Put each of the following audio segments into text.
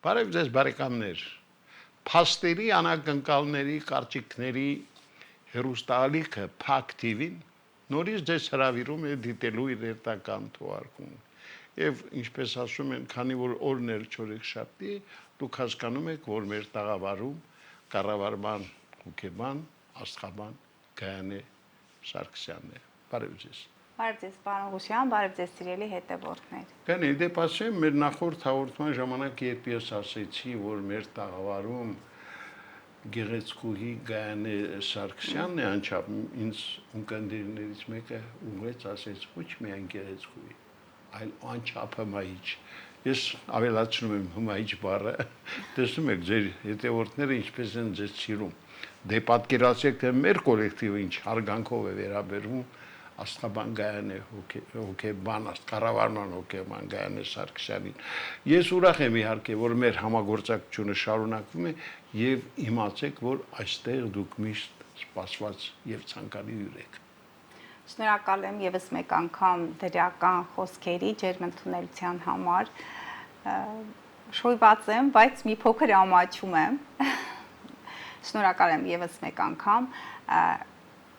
Բարև ձեզ բարեկամներ, փաստերի անակնկալների կարճիքների հերոստալիքը Փակ TV-ն նորից ձեզ հրավիրում է դիտելու իր երթական թողարկում։ Եվ ինչպես ասում են, քանի որ օրն էր չորեքշաբթի, դուք հասկանում եք, որ մեր տաղավարում կառավարման հոգեբան, աստղաբան Գայանե Սարգսյանն է։ Բարև ձեզ։ Բարև ձեզ, պարոն Ղուշյան, բարև ձեզ սիրելի հետևորդներ։ Գայանե, դեպ ասեմ, մեր նախորդ հաղորդման ժամանակ երբ ես ասեցի, որ մեր տաղավարում գեղեցկուհի Գայանե Սարգսյանն է անչափ, ինձ ունկնդիրներից մեկը ուղղեց ասեց ոչ միայն գեղեցկուհի, այլ անչափ հմայիչ։ Ես ավելացնում եմ հմայիչ բառը, տեսնում եք ձեր հետևորդները ինչպես են ձեզ սիրում։ Դե պատկերացրեք, թե մեր կոլեկտիվը ինչ հարգանքով է վերաբերվում աստղաբան Գայանե հոգեբան, կառավարման հոգեբան Գայանե Սարգսյանին։ Ես ուրախ եմ իհարկե, որ մեր համագործակցությունը շարունակվում է եւ իմացեք, որ այստեղ դուք միշտ սպասված եւ ցանկալի հյուր եք։ Շնորհակալ եմ եւս մեկ անգամ դրական խոսքերի ջերմընդունելության համար։ Շոյված եմ, բայց մի փոքր ամաչում եմ։ Շնորհակալ եմ եւս մեկ անգամ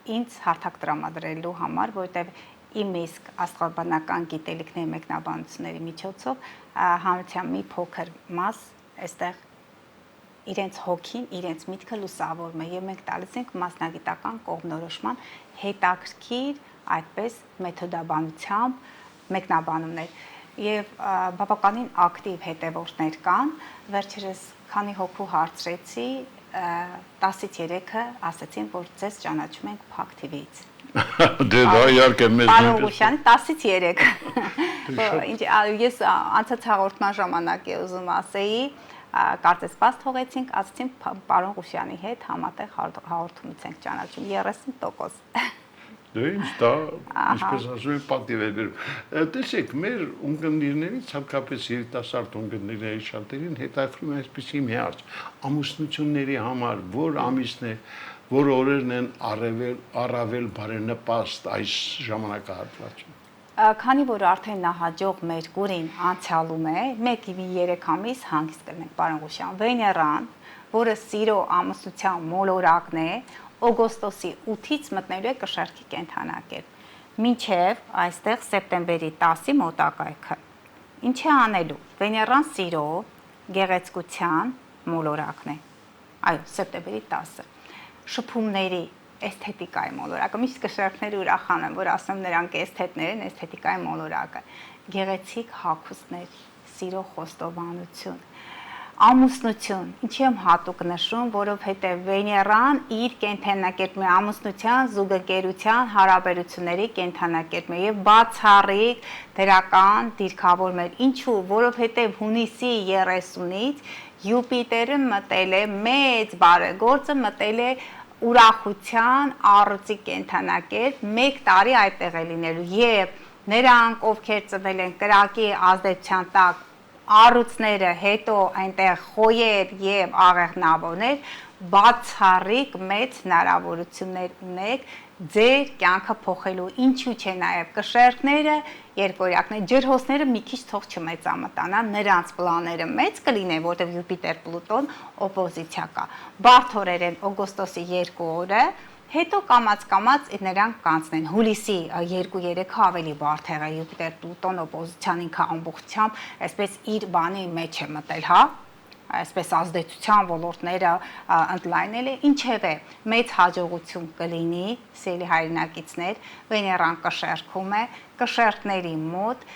ինձ հարթակ տրամադրելու համար, որտեղ իմ իսկ աստղաբանական գիտելիքների մեկնաբանությունների միջոցով հանրության մի փոքր մաս այստեղ իրենց հոգին, իրենց միտքը լուսավորում է եւ մենք տալիս ենք մասնագիտական կողմնորոշման հետաքրքիր այդպես մեթոդաբանությամբ մեկնաբանումներ եւ բավականին ակտիվ հետևորդներ կան, վերջերս քանի հոգու հարցրեցի 10-ից 3-ը ասացին, որ ձեզ ճանաչում ենք Փակ TV-ից։ Դե դա իհարկե մեզ Պարոն Ղուշյանի 10-ից 3։ Ինչ ես անցած հաղորդման ժամանակ է ուզում ասեի, կարծես բաց թողեցինք, ասացին պարոն Ղուշյանի հետ համատեղ հաղորդումից ենք ճանաչում 30%։ Դե ինչ դա, ինչպես ասում են, պատիվ է բերում։ Տեսեք, մեր ունկնդիրներից, հատկապես երիտասարդ ունկնդիրների շատերին հետաքրքրում է այսպիսի մի հարց. ամուսնությունների համար որ ամիսն է, որ օրերն են առավել բարենպաստ այս ժամանակահատվածում։ Քանի որ արդեն նահաջող մեր գուրին անցյալում է, 1-3 ամիս հանգիստ կլինենք, պարոն Ղուշյան, Վեներան, որը սիրո ամուսնության մոլորակն է, օգոստոսի 8-ից մտնելու է կշեռքի կենդանակերպ, մինչև այստեղ սեպտեմբերի 10-ի մոտակայքը։ Ինչ է անելու։ Վեներան սիրո, գեղեցկության մոլորակն է։ Այո, սեպտեմբերի 10-ը։ Շփումների, էսթետիկայի մոլորակը։ Միշտ կշեռքները ուրախանում են, որ ասում նրանք էսթետներ են, էսթետիկայի մոլորակը։ Գեղեցիկ հագուստներ, սիրո խոստովանություն, ամուսնություն, ինչի եմ հատուկ նշում, որովհետև Վեներան իր կենդանակերպում է ամուսնության, զուգընկերության, հարաբերությունների կենդանակերպում է եւ բացառիկ դրական դիրքավորում է։ Ինչու՞, որովհետև հունիսի 30-ից Յուպիտերը մտել է մեծ բարեգործը, մտել է ուրախության առուծի կենդանակերպ, 1 տարի այդտեղ է լինելու եւ նրանք, ովքեր ծնվել են կրակի ազդեցության տակ, առուծները հետո այնտեղ խոյեր եւ աղեղնավորներ, բացառիկ մեծ հնարավորություններ ունեք ձեր կյանքը փոխելու, ինչու՞ չէ նաեւ կշեռքները, երկորյակները, ջրհոսները մի քիչ թող չմեծամտանան, նրանց պլանները մեծ կլինեն, որտեղ Յուպիտեր Պլուտոն օպոզիցիա կա։ Բարդ օրեր են օգոստոսի 2 օրը, հետո կամաց-կամաց նրանք կանցնեն։ Հուլիսի 2-3-ը ավելի բարդ է, Յուպիտեր Պլուտոն օպոզիցիան ինքը ամբողջությամբ այսպես իր բանի մեջ է մտել, հա, այսպես ազդեցության ոլորտները ընդլայնել է, ինչևէ մեծ հաջողություն կլինի, սիրելի հայրենակիցներ, Վեներան կշեռքում է, կշեռքների մոտ,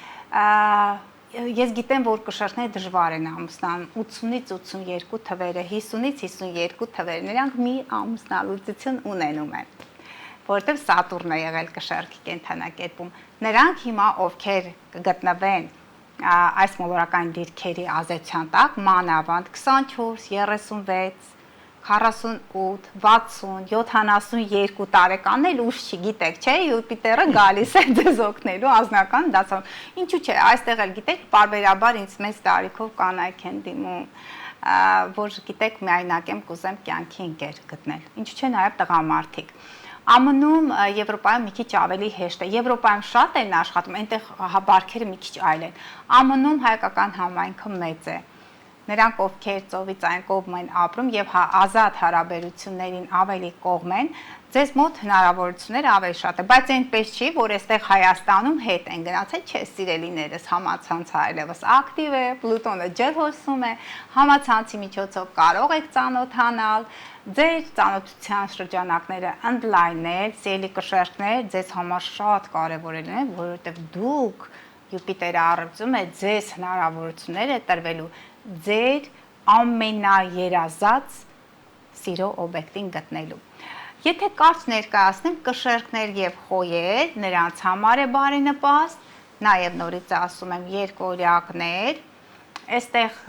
ես գիտեմ, որ կշեռքները դժվար են ամուսնան, 80-ից 82 թվերը, 50-ից 52 թվերը, նրանք մի ամուսնալուծություն ունենում են, որովհետև Սատուրն է եղել կշեռքի կենդանակերպում, նրանք հիմա ովքեր կգտնվեն այս մոլորակային դիրքերի ազդեցության տակ, մանավանդ 24, 36, 48, 60, 72 տարեկան էլ ուշ չի, գիտեք, չէ, Յուպիտերը գալիս է ձեզ օգնելու անձնական դասարան։ Ինչու՞ չէ, այստեղ էլ գիտեք, պարբերաբար ինձ մեծ տարիքով կանայք են դիմում, որ գիտեք, միայնակ եմ կուզեմ կյանքի ընկեր գտնել։ Ինչու՞ չէ, նաև տղամարդիկ։ ԱՄՆ-ում, Եվրոպայում մի քիչ ավելի հեշտ է։ Եվրոպայում շատ են աշխատում, այնտեղ բարքերը մի քիչ այլ են։ ԱՄՆ-ում հայկական համայնքը մեծ է։ նրանք ովքեր ծովից այն կողմ են ապրում եւ ազատ հարաբերություններին ավելի կողմ են, ձեզ մոտ հնարավորությունները ավելի շատ է, բայց այնպես չի, որ այստեղ Հայաստանում հետ են գնացել, չէ, սիրելիներս, համացանցը այլևս ակտիվ է, Պլուտոնը ջրհոսում է, համացանցի միջոցով կարող եք ծանոթանալ, ձեր ծանոթության շրջանակները ընդլայնել, սիրելի կշերտներ, ձեզ համար շատ կարևոր է, որովհետեւ դուք Յուպիտերը առնչում է ձեզ հնարավորություններ է տրվելու ձեր ամենաերազած սիրո օբյեկտին գտնելու։ Եթե կարճ ներկայացնեմ կշերտներ եւ խոյեր, նրանց համար է բարենպաստ, նաեւ նորից ասում եմ երկօրյակներ, այստեղ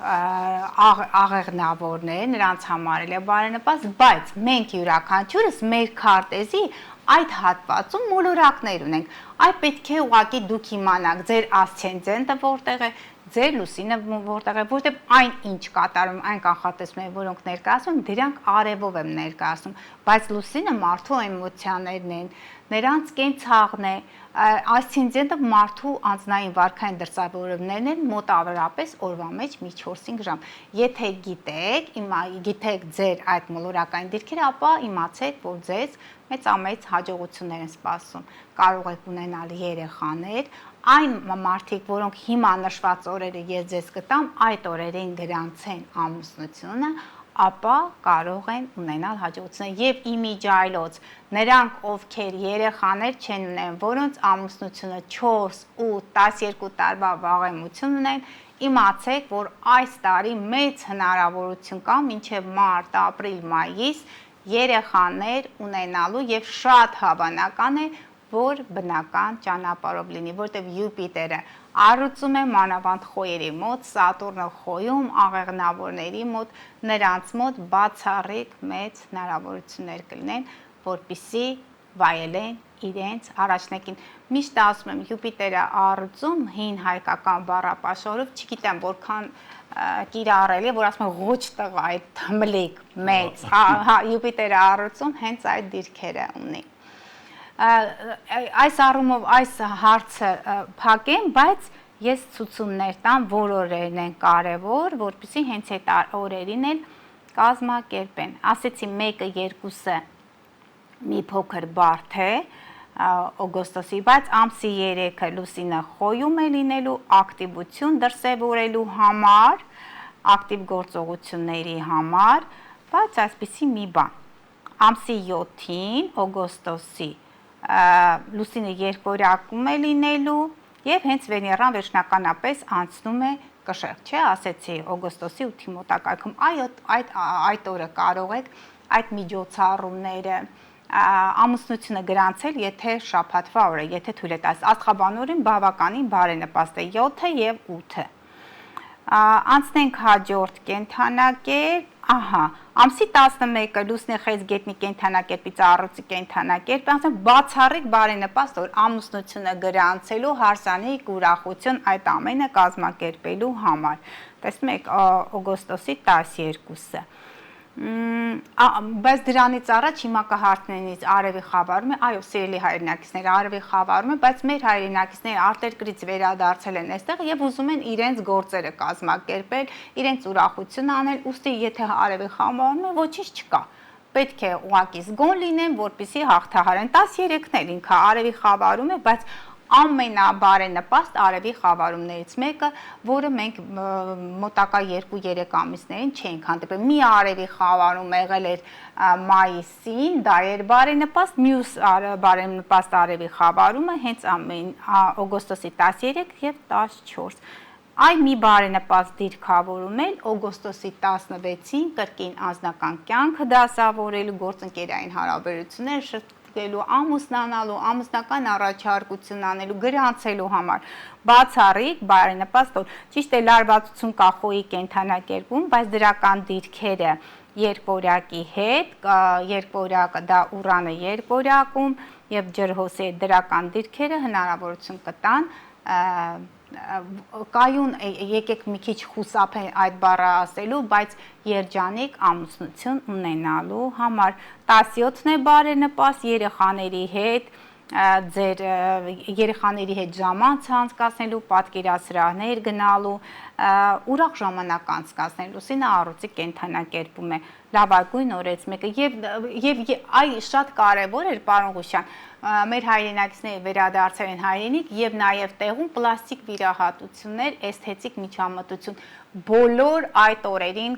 աղեղնավորներ, նրանց համար է բարենպաստ, բայց մենք յուրաքանչյուրս մեր քարտեզի այդ հատվածում մոլորակներ ունենք։ Այդ պետք է ուղղակի դուք իմանաք ձեր ասցենդենտը որտեղ է, ձեր լուսինը որտեղ է, որտեղ այն ինչ կատարում, այն կանխատեսումները, որոնք ներկայացում, դրանք արևով եմ ներկայացնում, բայց լուսինը մարդու էմոցիաներն են, նրանց կենցաղն է, ասցենդենտը մարդու անձնային վարքային դրսևորումներն են մոտավորապես օրվա մեջ մի 4-5 ժամ։ Եթե գիտեք ձեր այդ մոլորակային դիրքերը, ապա իմացեք, որ ձեզ մեծամեծ հաջողություններ են սպասում։ Կարող եք ունենալ երեխաներ, այն մարդիկ, որոնք հիմա նշված օրերը ես ձեզ կտամ, այդ օրերին գրանցեն ամուսնությունը, ապա կարող են ունենալ հաջողություններ եւ իմիջայլոց նրանք ովքեր երեխաներ չեն ունեն, որոնց ամուսնությունը 4, 8, 12 տարվա վաղեմություն ունեն, իմացեք, որ այս տարի մեծ հնարավորություն կա մինչեւ մարտ, ապրիլ, մայիս երեխաներ ունենալու եւ շատ հավանական է, որ բնական ճանապարհով լինի, որտեղ Յուպիտերը առուծում է մանավանդ խոյերի մոտ, Սատուրնը խոյում, աղեղնավորների մոտ, նրանց մոտ բացառիկ մեծ հնարավորություններ կլինեն, որպիսի վայելեն իրենց առաջնեկին։ Միշտ ասում եմ Յուպիտերը առուծում հին հայկական բառապաշարով, չգիտեմ որքան կիրառելի է, որ ասում են ղոչ տղա այդ հմլիկ մեծ, Յուպիտերը առուծում հենց այդ դիրքերը ունի։ Այս առումով այս հարցը փակեմ, բայց ես ցուցումներ տամ, որ օրերն են կարևոր, որպեսզի հենց այդ օրերին էլ կազմակերպեն։ Ասեցի 1-ը, 2-ը մի փոքր բարդ է օգոստոսի, բայց ամսի 3-ը լուսինը խոյում է լինելու ակտիվություն դրսևորելու համար, ակտիվ գործողությունների համար, բայց այսպիսի մի բան։ Ամսի 7-ին օգոստոսի լուսինը երկօրյակում է լինելու եւ հենց Վեներան վերջնականապես անցնում է կշեռ, չէ, ասեցի օգոստոսի 8-ի մոտակայքում, այդ օրը կարող եք այդ միջոցառումները ամուսնությունը գրանցել, եթե շաբաթվա օրը, եթե թույլ է տալիս, աստղաբանորեն բավականին բարենպաստ է 7-ը եւ 8-ը։ Անցնենք հաջորդ կենդանակերպ, ամսի 11-ը լուսնի խեց գետնի կենդանակերպից առուծի կենդանակերպ, ասեմ բացառիկ բարենպաստ որ ամուսնությունը գրանցելու հարսանիք ուրախություն այդ ամենը կազմակերպելու համար։ Տեսնում եք օգոստոսի 12-ը։ Բայց դրանից առաջ հիմա կհարցնեն ինձ արևի խավարում է, այո, սիրելի հայրենակիցներ, արևի խավարում է, բայց մեր հայրենակիցները արտերկրից վերադարձել են այստեղ եւ ուզում են իրենց գործերը կազմակերպել, իրենց ուրախություն անել, ուստի եթե արևի խավարում է, ոչինչ չկա։ Պետք է ուղղակի զգոն լինեն, որպեսզի հաղթահարեն 13-ն էլ ինքը արևի խավարում է, բայց ամենաբարենպաստ արևի խավարումներից մեկը, որը մենք մոտակա 2-3 ամիսներին չենք հանդիպել։ Մի արևի խավարում եղել էր մայիսին, դա էր բարենպաստ, մյուս բարենպաստ արևի խավարումը հենց օգոստոսի 13 եւ 14։ Այ մի բարենպաստ դիրքավորում էլ օգոստոսի 16-ին կրկին անձնական կյանքը դասավորելու, գործընկերային հարաբերությունները շրջելու, ամուսնանալու, ամուսնական առաջարկություն անելու, գրանցելու համար բացառիկ բարենպաստ օր։ Ճիշտ է, լարվածություն կա խոյի կենդանակերպում, բայց դրական դիրքերը երկօրյակի հետ, երկօրյակը դա Ուրանը երկօրյակում եւ ջրհոսի դրական դիրքերը հնարավորություն կտան կայուն եկեք մի քիչ խուսափեն այդ բառը ասելու, բայց երջանիկ ամուսնություն ունենալու համար 17-ն է բարենպաստ երեխաների հետ ձեր երեխաների հետ ժամանց անցկացնելու, պատկերասրահներ գնալու, ուրախ ժամանակ անցկացնել, Լուսինը առողջ կենթանակերպում է, լավագույն օրերից մեկը եւ այ շատ կարեւոր էր պարոն Ղուշյան, մեր հայրենակիցները վերադարձել են հայրենիք եւ նաեւ տեղում պլաստիկ վիրահատություններ, էսթետիկ միջամտություն բոլոր այդ օրերին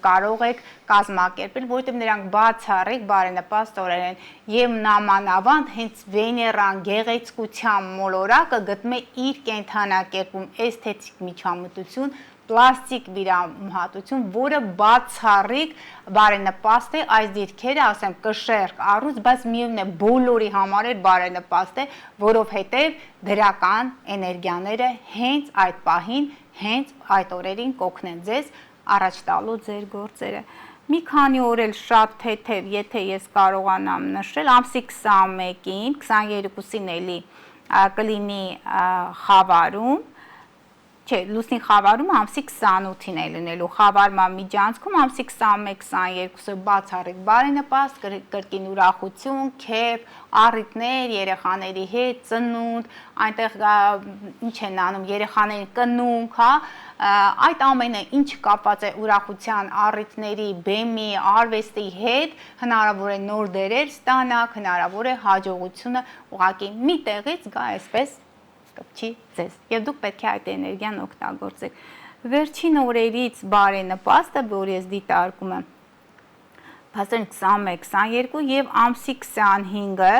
կարող եք կազմակերպել, որովհետև նրանք բացառիկ բարենպաստ օրեր են եւ նամանավանդ հենց Վեներան գեղեցկության մոլորակը գտնում է իր կենթանակերպում էսթետիկ միջամտություն, պլաստիկ վիրահատություն, որը բացառիկ բարենպաստ է այս դիրքերը, ասեմ, կշեռք, առուց, բայց միևնույն է բոլորի համար էլ բարենպաստ է, որովհետև դրական էներգիաները հենց այդ պահին, հենց այդ օրերին կօգնեն ձեզ առաջ տալու ձեր գործերը։ Մի քանի օր էլ շատ թեթև, եթե ես կարողանամ նշել, ամսի 21-ին, 22-ին էլի կլինի խավարում, չէ, լուսնի խավարումը ամսի 28-ին է լինելու, խավարման միջանցքում ամսի 21-22-ը բացառիկ բարենպաստ, կրկին ուրախություն, քեֆ, առիթներ, երեխաների հետ, ծնունդ, այնտեղ ինչ են անում, երեխաներին կնունք, հա, այդ ամենը ինչ կապված է ուրախության, առիթների, բեմի, արվեստի հետ, հնարավոր է նոր դերեր ստանաք, հնարավոր է հաջողությունը ուղղակի մի տեղից գա այսպես կպչի ձեզ եւ դուք պետք է այդ էներգիան օգտագործեք։ Վերջին օրերից բարենպաստը, որ ես դիտարկում եմ, փաստորեն 21-22 եւ ամսի 25-ը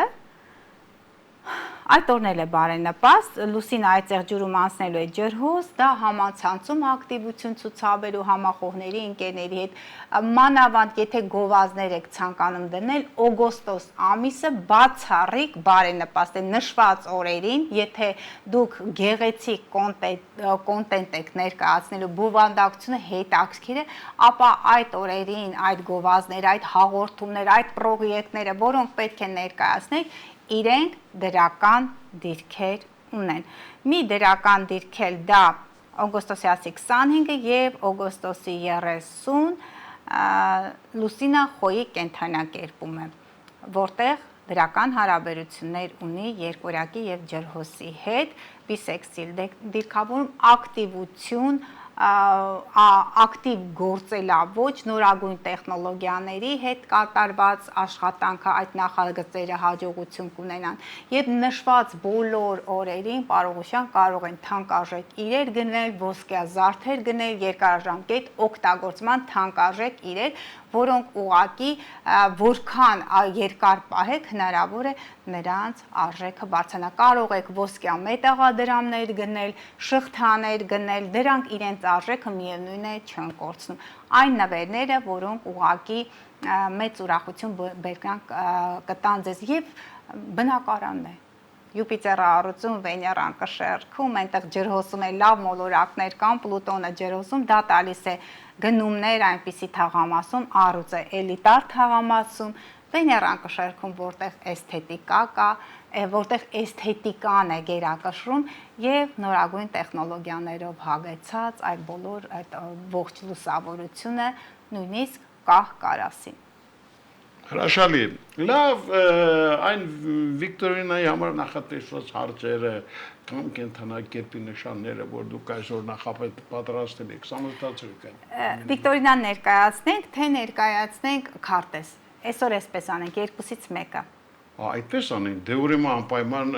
այդ օրն էլ է բարենպաստ, Լուսինը այդտեղ ջուրում անցնելու է ջրհոս, դա համացանցում ակտիվություն ցուցաբերու համախոհների ընկերների հետ, մանավանդ եթե գովազդներ եք ցանկանում դնել, օգոստոս ամիսը բացառիկ բարենպաստ է նշված օրերին, եթե դուք գեղեցիկ կոնտենտ եք ներկայացնելու, բովանդակությունը հետաքրքիր է, ապա այդ օրերին, այդ գովազդները, այդ հաղորդումները, այդ պրոյեկտները, որոնք պետք է ներկայացնեք, իրենք դրական դիրքեր ունեն։ Մի դրական դիրքել դա օգոստոսի 25-ը եւ օգոստոսի 30 Լուսինա խոյի կենթանակերպում է, որտեղ դրական հարաբերություններ ունի երկորյակի եւ ջրհոսի հետ, բիսեքսիլ դիրքավորում ակտիվություն, ակտիվ գործելաոճ, նորագույն տեխնոլոգիաների հետ կատարված աշխատանքը այդ նախագծերը հաջողություն կունենան եւ նշված բոլոր օրերին պարոն Ղուշյան կարող են թանկարժեք իրեր գնել, ոսկյա զարդեր գնել, երկարաժամկետ օգտագործման թանկարժեք իրեր, որոնք ուղղակի որքան երկար պահեք հնարավոր է նրանց արժեքը բարձրանա։ Կարող եք ոսկյա մետաղադրամներ գնել, շղթաներ գնել, դրանք իրենց արժեքը միևնույն է չեն կորցնում։ Այն նվերները, որոնք ուղղակի մեծ ուրախություն կտան ձեզ եւ բնակարանն է։ Յուպիտերը առուծում, Վեներան կշեռքում, այնտեղ ջրհոսում է լավ մոլորակներ կան, Պլուտոնը ջրհոսում, դա տալիս է գնումներ այնպիսի թաղամասում, առուծը էլիտար թաղամասում, Վեներան կշեռքում, որտեղ էսթետիկա կա, որտեղ էսթետիկան է գերակշռում եւ նորագույն տեխնոլոգիաներով հագեցած այդ բոլոր այդ ողջ լուսավորությունը նույնիսկ կահ կարասին։ Հրաշալի։ Լավ, այն Վիկտորինայի համար նախատեսված հարցերը կամ կենթանակերպի նշանները, որ դուք այսօր նախապատրաստել եք, սամոստացրեք այն։ Վիկտորինան ներկայացնենք, թե ներկայացնենք քարտեզ։ Այսօր էսպես անենք, երկուսից մեկը։ Այդպես անենք, դե ուրեմն անպայման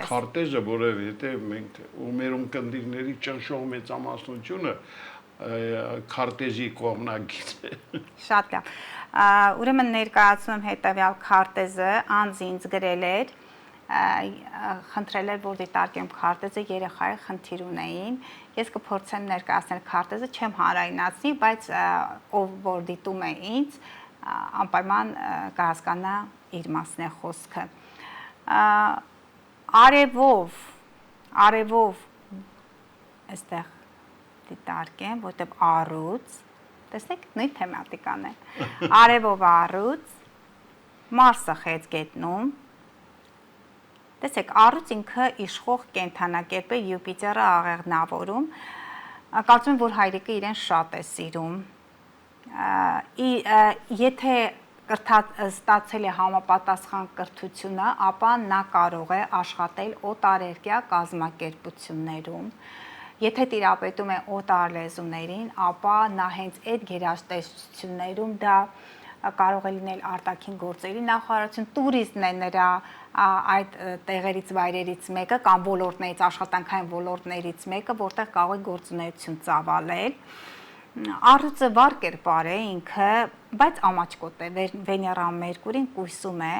քարտեզը, որովհետև մենք ու մեր ունկնդիրների ճնշող մեծամասնությունը քարտեզի կողմնակից է։ Շատ լավ։ Ուրեմն ներկայացնում եմ հետևյալ քարտեզը, անձ ինձ գրել էր, խնդրել էր, որ դիտարկեմ քարտեզը, երեխայի խնդիր ունեին։ Ես կփորձեմ ներկայացնել քարտեզը, չեմ հանրայնացնի, բայց ով որ դիտում է ինձ, անպայման կհասկանա իր մասն է խոսքը։ Արևով այստեղ դիտարկեմ, որտեղ առուց, տեսնեք, նույն թեմատիկան է, արևով առուց, Մարսը խեցգետնում, տեսեք, առուց ինքը իշխող կենթանակերպ է, Յուպիտերը աղեղնավորում, կարծում եմ, որ հայրիկը իրեն շատ է սիրում, եթե ստացել է համապատասխան կրթությունը, ապա նա կարող է աշխատել օտարերկրյա կազմակերպություններում։ Եթե տիրապետում է օտար լեզուներին, ապա նա հենց այդ գերատեսչություններում դա կարող է լինել արտաքին գործերի նախարարություն, տուրիզմն է նրա այդ տեղերից վայրերից մեկը կամ ոլորտներից, աշխատանքային ոլորտներից մեկը, որտեղ կարող է գործունեություն ծավալել։ Առյուծը վառ կերպար է ինքը, բայց ամաչկոտ է, Վեներան Մերկուրին կույսում է,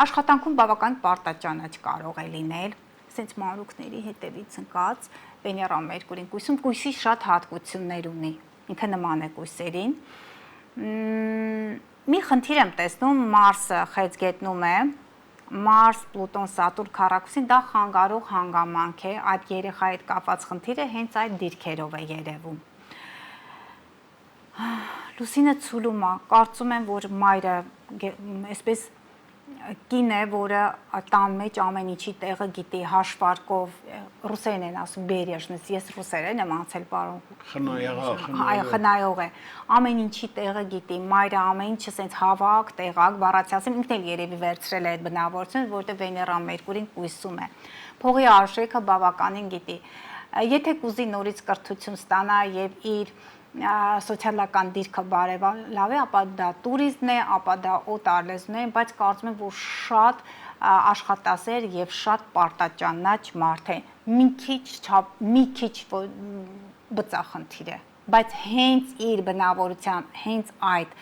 աշխատանքում բավական պարտաճանաչ կարող է լինել, ասենց մանրուքների հետևից ընկած Վեներան Մերկուրին կույսում, կույսի շատ հատկություններ ունի, ինքը նման է կույսերին։ Մի խնդիր եմ տեսնում, Մարսը խեցգետնում է, Մարս, Պլուտոն, Սատուրն քառակուսին, դա խանգարող հանգամանք է, այդ երեխայի հետ կապված խնդիրը հենց այդ դիրքերով է երևում։ Լուսինը ցուլում է, կարծում եմ, որ մայրը այսպես կին է, որը տան մեջ ամեն ինչի տեղը գիտի, հաշվարկով, ռուսերեն են ասում, բերեժնես, ես ռուսերեն եմ անցել, պարոն խնայող է, ամեն ինչի տեղը գիտի, մայրը ամեն ինչը սենց հավաք, տեղակ, բառացիասեմ, ինքն էլ երևի վերցրել է այդ բնավորությունը, որտեղ Վեներան Մերկուրին կույսում է, փողի արժեքը բավականին գիտի, եթե կուզի նորից կրթություն ստանա եւ իր սոցիալական դիրքը բարելավի, ապա դա տուրիզմն է, ապա դա օտար լեզուն է, բայց կարծում եմ, որ շատ աշխատասեր եւ շատ պարտաճանաչ մարդ է, մի քիչ բծախնդիր է, բայց հենց իր բնավորության, հենց այդ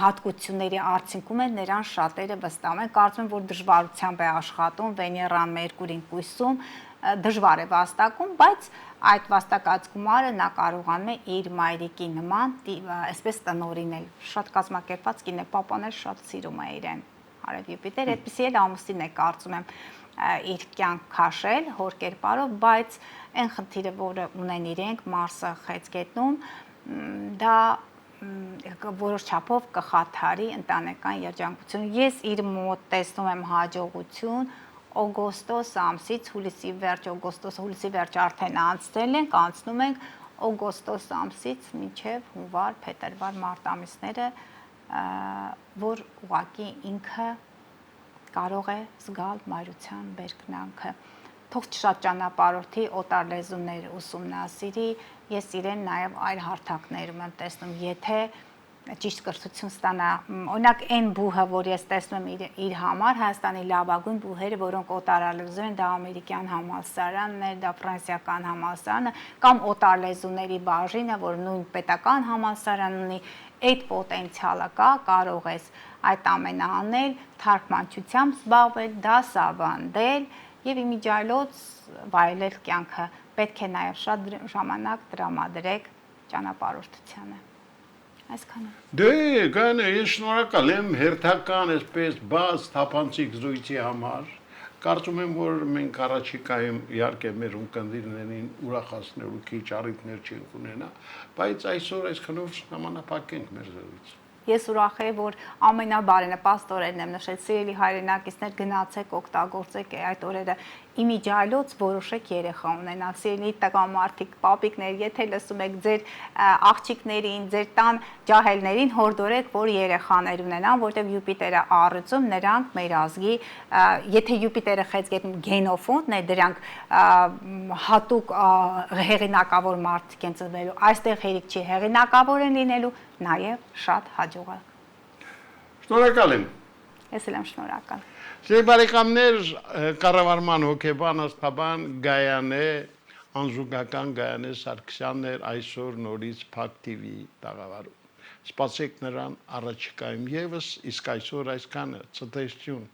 հատկությունների արդյունքում է նրան շատերը վստահում են, կարծում եմ, որ դժվարությամբ է աշխատում, Վեներան Մերկուրին կույսում, դժվար է վաստակում, բայց այդ վաստակած գումարը նա կարողանում է իր մայրիկի նման այսպես տնօրինել, շատ կազմակերպված կին է, պապան էլ շատ սիրում է իրեն, Արև Յուպիտեր, այդպիսի էլ ամուսին է կարծում եմ իր կյանք քաշել հոր կերպարով, բայց այն խնդիրը, որը ունեն իրենք, Մարսը խեցգետնում, դա որոշ չափով կխաթարի ընտանեկան երջանկությունը։ Ես իր մոտ տեսնում եմ հաջողություն, օգոստոս ամսից հուլիսի վերջ արդեն անցել ենք, անցնում ենք օգոստոս ամսից մինչև հունվար, փետրվար, մարտ ամիսները, որ ուղղակի ինքը կարող է զգալ մայրության բերկրանքը, թող շատ ճանապարհորդի, օտար լեզուներ ուսումնասիրի, ես իրեն նաև այլ հարթակներում եմ տեսնում, եթե ճիշտ կրթություն ստանա, օրինակ այն բուհը, որ ես տեսնում եմ իր համար, Հայաստանի լավագույն բուհերը, որոնք օտարալեզու են, դա ամերիկյան համալսարանն է, դա ֆրանսիական համալսարանը, կամ օտարլեզուների բաժինը, որ նույն պետական համալսարան ունի, այդ պոտենցիալը կա, կարող ես այդ ամենը անել, թարգմանչությամբ զբաղվել, դասավանդել եւ իմիջիայլոց վայելել կյանքը, պետք է նաեւ շատ ժամանակ տրամադրեք ճանապարհորդությանը։ Այսքանը։ Դե, գանե, ես շնորհակալ եմ հերթական այսպես բաց թափանցիկ զրույցի համար։ Կարծում եմ, որ մենք առաջիկայում իհարկե մեր ունկնդիրներին ուրախացնելու քիչ առիթներ չենք ունենա, բայց այսօր այսքանով նմանապակենք մեր զրույցը։ Ես ուրախ եմ, որ ամենաբարենպաստ օրերն եմ նշել, սիրելի հայրենակիցներ, գնացեք, օգտագործեք այդ օրերը, իմիջիայլոց որոշեք երեխա ունենալ, սիրելի տղամարդիկ, պապիկներ, եթե լսում եք ձեր աղջիկներին, ձեր տան ջահելներին, հորդորեք, որ երեխաներ ունենան, որտեղ Յուպիտերը առյուծում, նրանք մեր ազգի, եթե Յուպիտերը խեցգետնում գենոֆոնդն է, դրանք հատուկ հեղինակավոր մարդիկ են ծնվելու, այստեղ հերիք չի, հեղինակավոր են լինելու, նաև շատ հաջողակ։ Շնորհակալ եմ։ Ես էլ եմ շնորհակալ։ Սիրելի բարեկամներ, կառավարման հոգեբան աստաբան Գայանե, անզուգական Գայանե Սարգսյանն էր այսօր նորից Փակ TV տաղավարում։ Սպասեք նրան առաջիկայում եւս, իսկ այսօր այսքանը, ցտեսություն։